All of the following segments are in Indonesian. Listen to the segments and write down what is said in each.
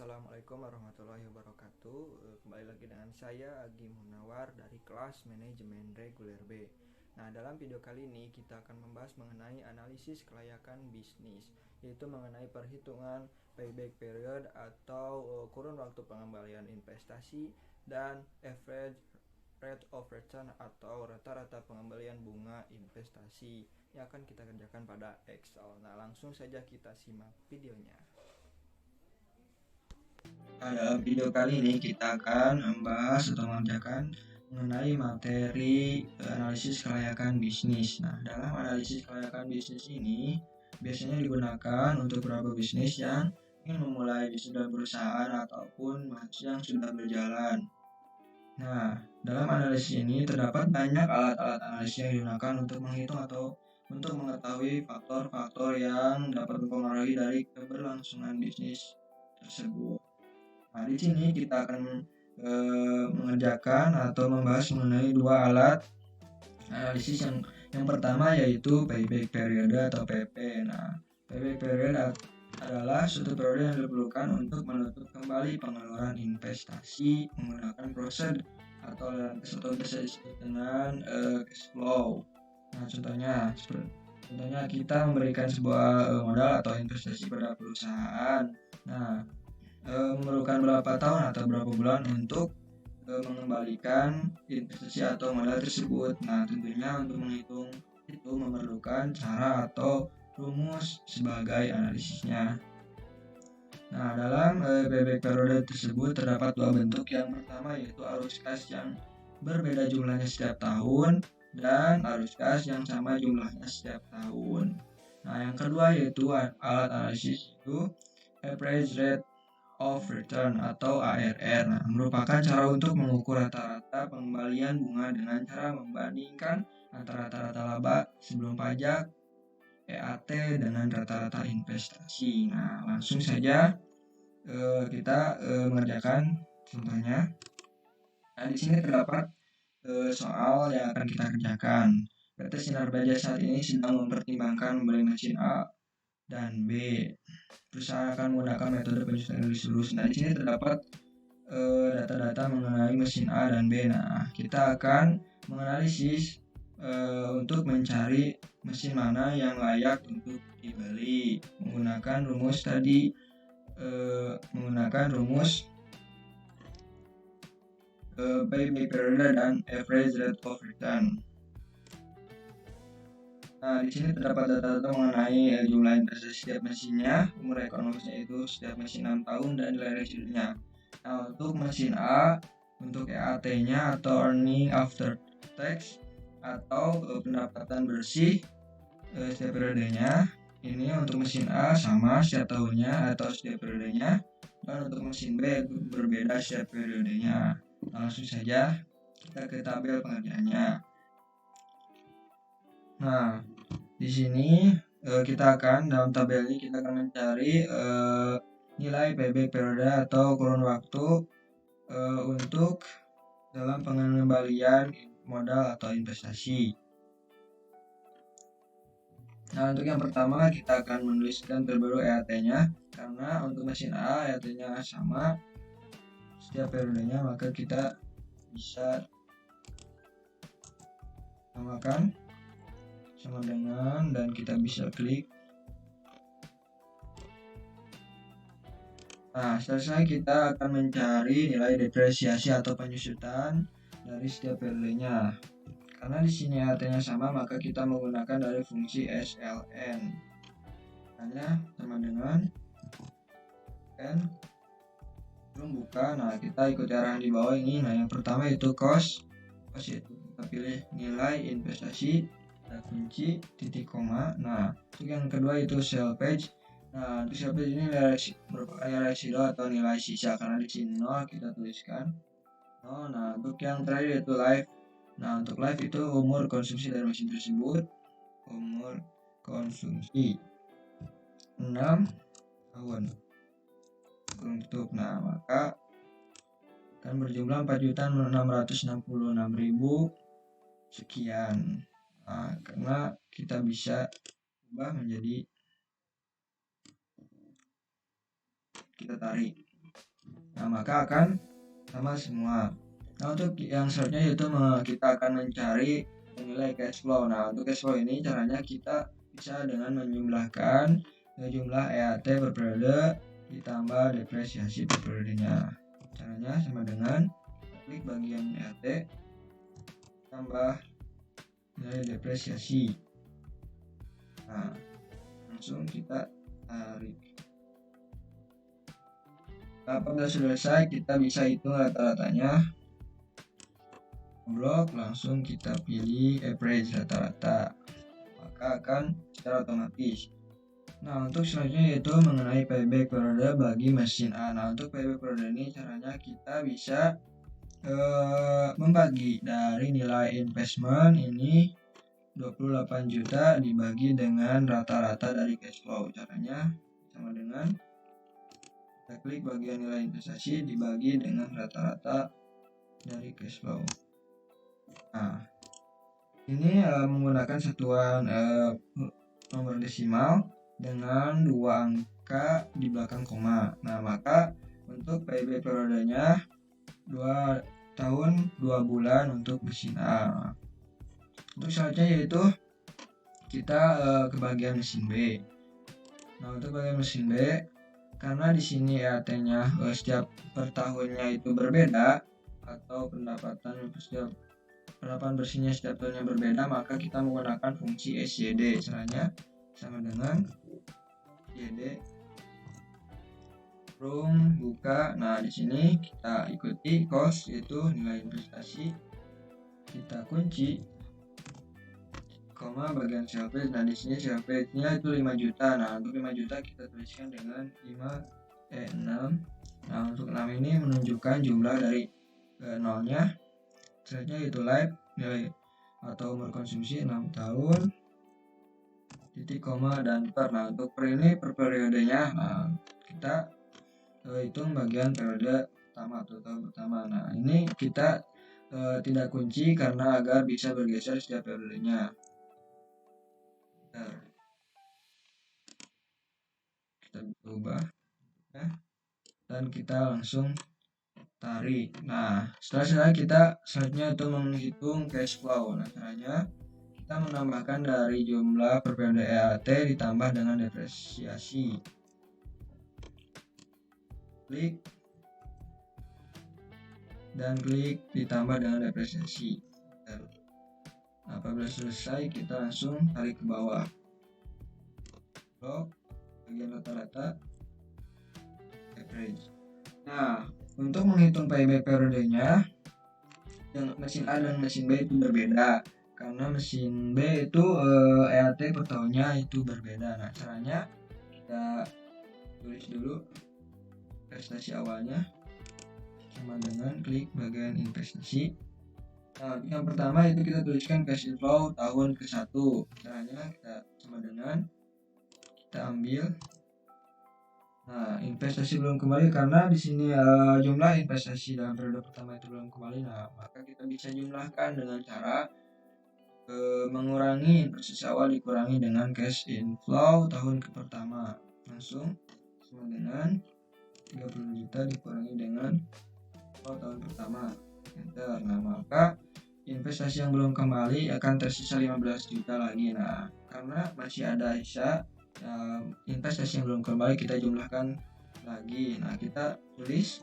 Assalamualaikum warahmatullahi wabarakatuh. Kembali lagi dengan saya Agi Munawar dari kelas Manajemen Reguler B. Nah, dalam video kali ini kita akan membahas mengenai analisis kelayakan bisnis, yaitu mengenai perhitungan payback period atau kurun waktu pengembalian investasi dan average rate of return atau rata-rata pengembalian bunga investasi yang akan kita kerjakan pada Excel. Nah, langsung saja kita simak videonya. Dalam video kali ini kita akan membahas atau mengerjakan mengenai materi analisis kelayakan bisnis. Nah, dalam analisis kelayakan bisnis ini biasanya digunakan untuk beberapa bisnis yang ingin memulai sudah perusahaan ataupun yang sudah berjalan. Nah, dalam analisis ini terdapat banyak alat-alat analisis yang digunakan untuk menghitung atau untuk mengetahui faktor-faktor yang dapat mempengaruhi dari keberlangsungan bisnis tersebut. Nah, di sini kita akan mengerjakan atau membahas mengenai dua alat analisis yang pertama yaitu payback period atau PP. Nah, payback period adalah suatu periode yang diperlukan untuk menutup kembali pengeluaran investasi menggunakan proses atau bisa disebut dengan cash flow. Nah, contohnya kita memberikan sebuah modal atau investasi pada perusahaan. Nah, memerlukan berapa tahun atau berapa bulan untuk mengembalikan investasi atau modal tersebut. Nah, tentunya untuk menghitung itu memerlukan cara atau rumus sebagai analisisnya. Nah, dalam payback period tersebut terdapat dua bentuk. Yang pertama yaitu arus kas yang berbeda jumlahnya setiap tahun dan arus kas yang sama jumlahnya setiap tahun. Nah, yang kedua yaitu alat analisis itu average rate of return atau ARR. Nah, merupakan cara untuk mengukur rata-rata pengembalian bunga dengan cara membandingkan antara rata-rata laba sebelum pajak EAT dengan rata-rata investasi. Nah, langsung saja kita mengerjakan contohnya. Nah, di sini terdapat soal yang akan kita kerjakan. PT Sinar Baja saat ini sedang mempertimbangkan membeli mesin A dan B. Perusahaan akan menggunakan metode penyusunan lulus. Nah, di sini terdapat data-data mengenai mesin A dan B. Nah, kita akan menganalisis untuk mencari mesin mana yang layak untuk dibeli menggunakan rumus tadi, payback period dan average rate of return. Nah, di sini terdapat data-data mengenai jumlah investasi setiap mesinnya, umur ekonomisnya itu setiap mesin 6 tahun, dan nilai residunya. Nah, untuk mesin A, untuk EAT-nya atau earning after tax atau pendapatan bersih setiap periodenya, ini untuk mesin A sama setiap tahunnya atau setiap periodenya, dan untuk mesin B berbeda setiap periodenya. Nah, langsung saja kita ke tabel pengerjaannya. Nah, di sini kita akan dalam tabel ini kita akan mencari nilai payback period atau kurun waktu untuk dalam pengembalian modal atau investasi. Nah, untuk yang pertama kita akan menuliskan terlebih EAT-nya, karena untuk mesin A EAT-nya sama setiap periodenya, maka kita bisa samakan sama dengan, dan kita bisa klik. Nah, selesai kita akan mencari nilai depresiasi atau penyusutan dari setiap periodenya. Karena di sini artinya sama, maka kita menggunakan dari fungsi SLN. Hanya sama dengan n belum buka. Nah, kita ikuti arahan di bawah ini. Nah, yang pertama itu cost itu kita pilih nilai investasi, kunci, titik koma. Nah, untuk yang kedua itu sell page. Nah, untuk sell page ini merupakan nilai zero atau nilai sisa, karena di sini 0 kita tuliskan 0. Nah, untuk yang terakhir itu live. Nah, untuk live itu umur konsumsi dari mesin tersebut, umur konsumsi 6 tahun untuk. Nah, maka akan berjumlah 4.666.000 sekian. Nah, karena kita bisa ubah menjadi, kita tarik Nah, maka akan sama semua. Nah, untuk yang selanjutnya yaitu kita akan mencari nilai cash flow. Nah, untuk cash flow ini caranya kita bisa dengan menjumlahkan jumlah EAT per periode ditambah depresiasi per periodenya. Caranya sama dengan klik bagian EAT tambah nilai depresiasi. Nah, langsung kita tarik. Apabila sudah selesai, kita bisa hitung rata-ratanya. Blok langsung kita pilih average rata-rata, maka akan secara otomatis. Nah, untuk selanjutnya yaitu mengenai payback periode bagi mesin A. Nah, untuk payback periode ini caranya kita bisa membagi dari nilai investment ini 28 juta dibagi dengan rata-rata dari cash flow. Caranya sama dengan kita klik bagian nilai investasi dibagi dengan rata-rata dari cash flow. Nah, ini menggunakan satuan nomor desimal dengan 2 angka di belakang koma. Nah, maka untuk payback periodenya 2 tahun 2 bulan untuk mesin A. Untuk selanjutnya yaitu kita ke bagian mesin B. Nah, untuk bagian mesin B, karena di sini EAT-nya setiap per tahunnya itu berbeda atau pendapatan bersihnya setiap tahunnya berbeda, maka kita menggunakan fungsi SYD. Caranya sama dengan YD room buka. Nah, di sini kita ikuti cost yaitu nilai investasi, kita kunci koma bagian sales price. Nah, di sini sales price-nya itu 5 juta. Nah, untuk 5 juta kita tuliskan dengan 6. Nah, untuk 6 ini menunjukkan jumlah dari nolnya. Selanjutnya itu life, nilai atau umur konsumsi 6 tahun, titik koma dan per. Nah, untuk per ini per periodenya. Nah, kita hitung bagian periode pertama atau tahun pertama. Nah, ini kita tidak kunci karena agar bisa bergeser setiap periodenya. Kita ubah dan kita langsung tarik. Nah, setelah kita selanjutnya itu menghitung cash flow. Nah, caranya kita menambahkan dari jumlah per periode EAT ditambah dengan depresiasi. Klik dan klik ditambah dengan depresiasi. Nah, apabila selesai kita langsung tarik ke bawah. Blok bagian rata-rata average. Nah, untuk menghitung payback periodenya yang mesin A dan mesin B itu berbeda karena mesin B itu EAT per tahunnya itu berbeda. Nah, caranya kita tulis dulu investasi awalnya sama dengan klik bagian investasi. Nah, yang pertama itu kita tuliskan cash inflow tahun ke-1. Caranya kita sama dengan kita ambil. Nah, investasi belum kembali karena di sini jumlah investasi dalam periode pertama itu belum kembali. Nah, maka kita bisa jumlahkan dengan cara mengurangi investasi awal dikurangi dengan cash inflow tahun pertama. Langsung sama dengan 30 juta dikurangi dengan tahun pertama. Enter. Nah, maka investasi yang belum kembali akan tersisa 15 juta lagi. Nah, karena masih ada sisa investasi yang belum kembali kita jumlahkan lagi. Nah, kita tulis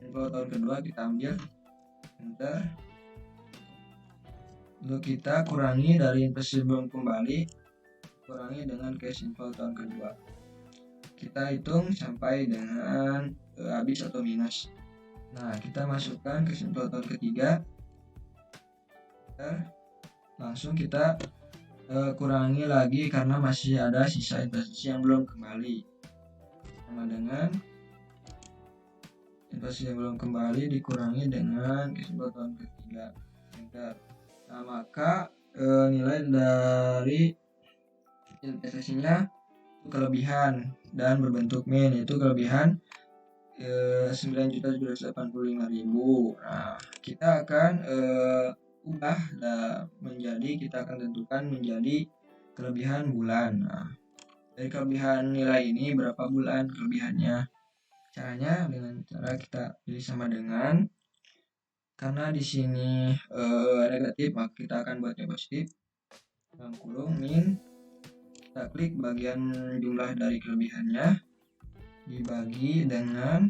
inflow tahun kedua, kita ambil enter. Lalu kita kurangi dari investasi belum kembali, kurangi dengan cash inflow tahun kedua. Kita hitung sampai dengan habis atau minus. Nah, kita masukkan cash inflow tahun ketiga. Langsung kita kurangi lagi karena masih ada sisa investasi yang belum kembali. Sama dengan investasi yang belum kembali dikurangi dengan cash inflow tahun ketiga. Enter. Nah, maka nilai dari investasinya itu kelebihan dan berbentuk min, yaitu kelebihan 9.785.000. Nah, kita akan ubah menjadi, kita akan tentukan menjadi kelebihan bulan. Nah, dari kelebihan nilai ini berapa bulan kelebihannya. Caranya dengan cara kita pilih sama dengan, karena di sini negatif maka kita akan buatnya positif, dalam kurung min, kita klik bagian jumlah dari kelebihannya dibagi dengan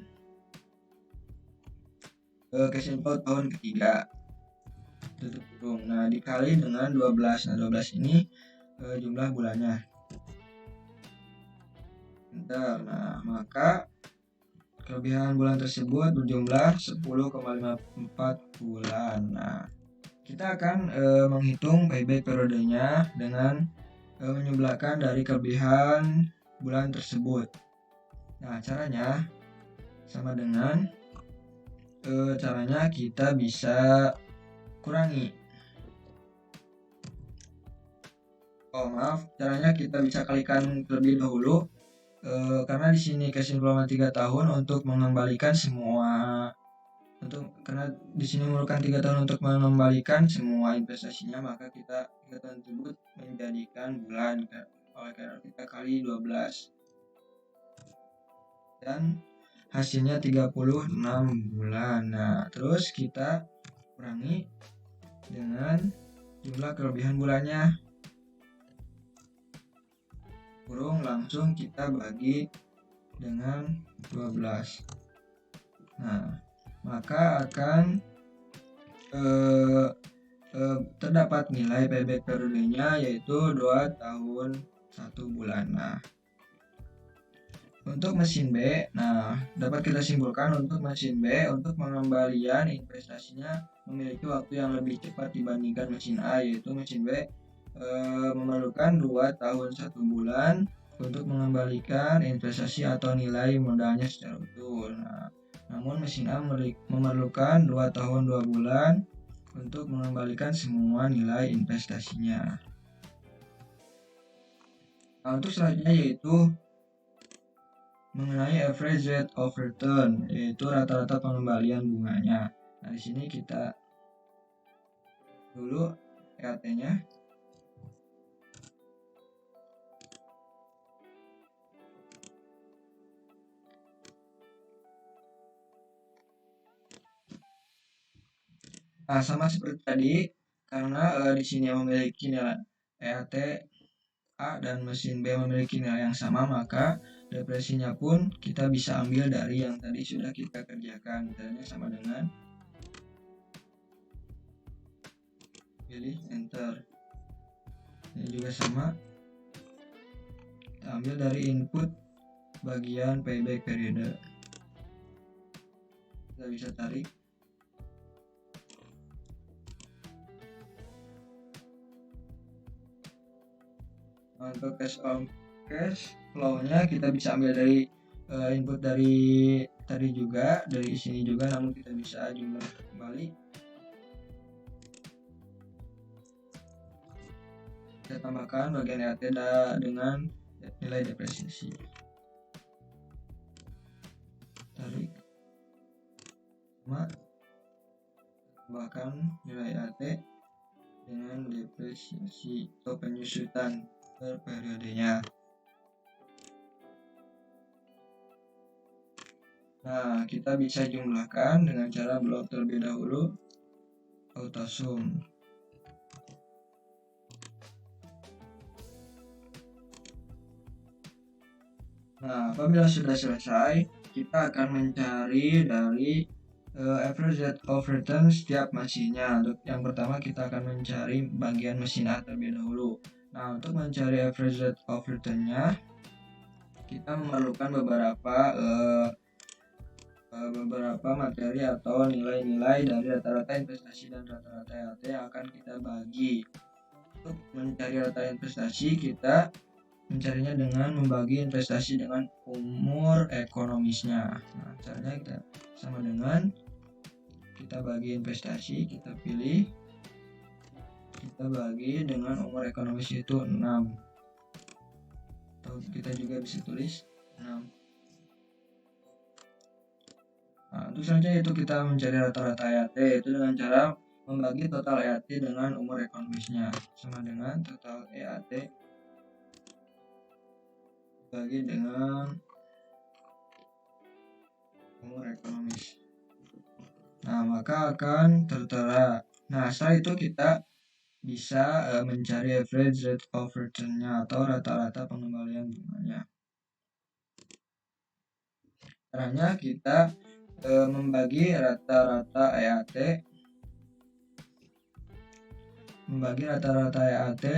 cash inflow tahun ketiga, tutup kurung. Nah, dikali dengan 12. Nah, 12 ini jumlah bulannya. Bentar. Nah, maka kelebihan bulan tersebut berjumlah 10,54 bulan. Nah, kita akan menghitung payback periodenya dengan menjumlahkan dari kelebihan bulan tersebut. Nah, caranya sama dengan caranya kita bisa kurangi. Caranya kita bisa kalikan terlebih dahulu. Karena di sini cash inflow 3 tahun untuk mengembalikan semua, karena di sini memerlukan 3 tahun untuk mengembalikan semua investasinya, maka kita 3 tahun tersebut menjadikan bulan, oleh karena kita kali 12 dan hasilnya 36 bulan. Nah, terus kita kurangi dengan jumlah kelebihan bulannya, kurung, langsung kita bagi dengan 12. Nah, maka akan terdapat nilai payback periodenya yaitu 2 tahun 1 bulan. Nah, untuk mesin B, dapat kita simpulkan untuk mesin B, untuk pengembalian investasinya memiliki waktu yang lebih cepat dibandingkan mesin A, yaitu mesin B memerlukan 2 tahun 1 bulan untuk mengembalikan investasi atau nilai modalnya secara utuh. Nah, namun mesin A memerlukan 2 tahun 2 bulan untuk mengembalikan semua nilai investasinya. Nah, untuk selanjutnya yaitu mengenai average rate of return, yaitu rata-rata pengembalian bunganya. Nah, di sini kita dulu RT-nya. Nah, sama seperti tadi, karena di sini memiliki nilai EAT A dan mesin B memiliki nilai yang sama, maka depresinya pun kita bisa ambil dari yang tadi sudah kita kerjakan. Misalnya sama dengan, pilih enter. Ini juga sama, kita ambil dari input bagian payback period. Kita bisa tarik. Untuk cash flow-nya kita bisa ambil dari input dari tadi juga, dari sini juga, namun kita bisa jumlah kembali. Kita tambahkan bagian EAT dengan nilai depresiasi. Tarik. Tambahkan nilai EAT dengan depresiasi atau penyusutan per periodenya. Nah, kita bisa jumlahkan dengan cara blok terlebih dahulu, AutoSum. Nah, apabila sudah selesai, kita akan mencari dari average rate of return setiap mesinnya. Untuk yang pertama kita akan mencari bagian mesin A terlebih dahulu. Nah, untuk mencari average rate of return-nya, kita memerlukan beberapa materi atau nilai-nilai dari rata-rata investasi dan rata-rata EAT yang akan kita bagi. Untuk mencari rata investasi, kita mencarinya dengan membagi investasi dengan umur ekonomisnya. Nah, caranya kita sama dengan kita bagi investasi, kita pilih, kita bagi dengan umur ekonomis itu 6, atau kita juga bisa tulis 6. Nah, untuk selanjutnya itu kita mencari rata-rata EAT, itu dengan cara membagi total EAT dengan umur ekonomisnya, sama dengan total EAT bagi dengan umur ekonomis. Nah, maka akan tertera. Nah, setelah itu kita bisa mencari average rate of return-nya atau rata-rata pengembalian bunganya. Caranya kita membagi rata-rata EAT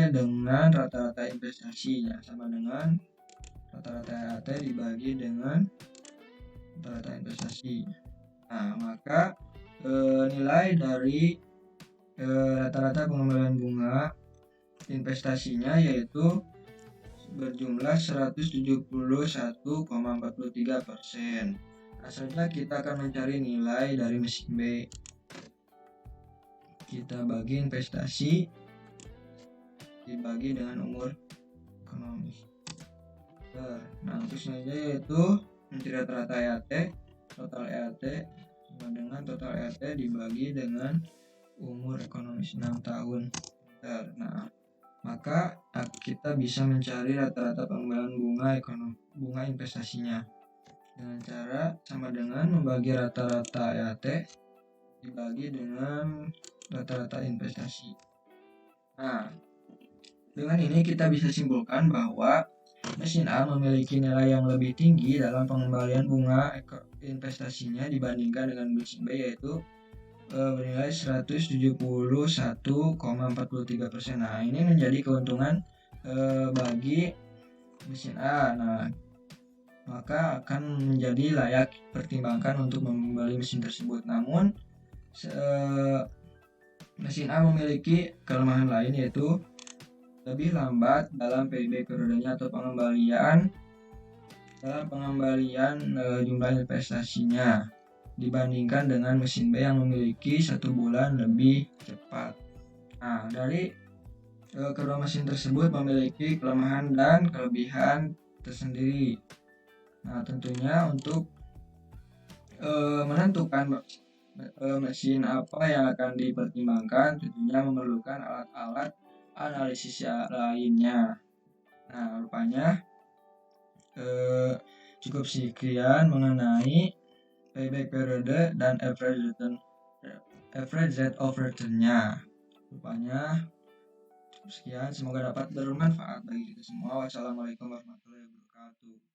dengan rata-rata investasinya, sama dengan rata-rata EAT dibagi dengan rata-rata investasi. Nah, maka nilai dari rata-rata pengembalian bunga investasinya yaitu berjumlah 171,43%. Nah, selanjutnya kita akan mencari nilai dari mesin B. Kita bagi investasi dibagi dengan umur ekonomis. Nah, untuk selanjutnya yaitu mencari rata-rata EAT, total EAT sama dengan total EAT dibagi dengan umur ekonomis 6 tahun. Nah, maka kita bisa mencari rata-rata pengembalian bunga investasinya dengan cara sama dengan membagi rata-rata EAT dibagi dengan rata-rata investasi. Nah, dengan ini kita bisa simpulkan bahwa mesin A memiliki nilai yang lebih tinggi dalam pengembalian bunga investasinya dibandingkan dengan mesin B, yaitu bernilai 171,43%. Nah, ini menjadi keuntungan bagi mesin A. Nah, maka akan menjadi layak pertimbangkan untuk membeli mesin tersebut. Namun mesin A memiliki kelemahan lain, yaitu lebih lambat dalam payback periodenya atau pengembalian jumlah investasinya dibandingkan dengan mesin B yang memiliki 1 bulan lebih cepat. Nah, dari kedua mesin tersebut memiliki kelemahan dan kelebihan tersendiri. Nah, tentunya untuk menentukan mesin apa yang akan dipertimbangkan tentunya memerlukan alat-alat analisis lainnya. Nah, rupanya cukup sekian mengenai payback period dan average rate of return-nya. Rupanya cukup sekian, semoga dapat bermanfaat bagi kita semua. Wassalamualaikum warahmatullahi wabarakatuh.